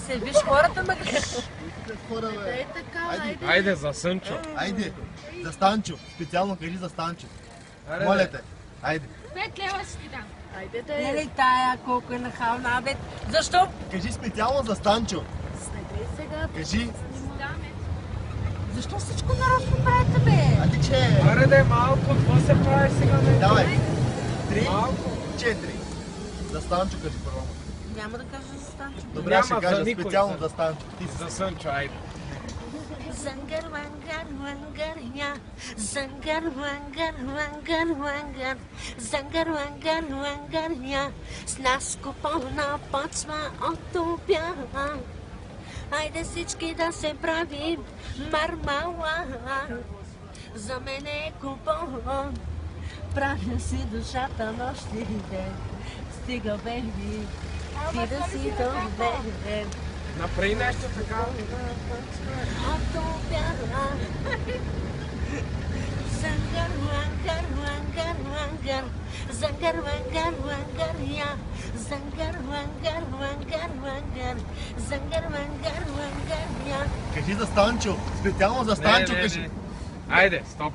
се, виж хората ме гледат. Хора, бе. Айде за Сънчо. Айде, за Станчо. Специално кажи за Станчо. Моля те. Айде. 5 лева ще ти дам. Айде да е. Ели тая колко е нахална, абе. Защо? Кажи специално за Станчо. Следи сега. Кажи. Защо всичко нарочно правите, бе? А ти че? Аре да е малко, какво се прави сега, бе? Давай. 3, Малко. 4. За Станчо кажи първо. Няма да кажа за Станчо. Добре, Няма ще за кажа никой, специално за- за Станчо. Ти си. За Сънчо, айде. Зангар, вангар, вангар, я. Зангар, вангар, вангар, вангар. Зангар, вангар, вангар, я. С нас купона почва от обява. Айде всички да се правим мармала. За мен е купон. Правя си душата нощ и ден. Стига, бейби, ти да си добре. Направи нещо така. От обява. Зангар, вангар, вангар, вангар. Зангар, вангар, вангар, я. Зангар, вангар, вангар, вангар. Зангар, вангар, вангар, я. Кажи за Станчо. Специално за Станчо кажи. Айде, стоп.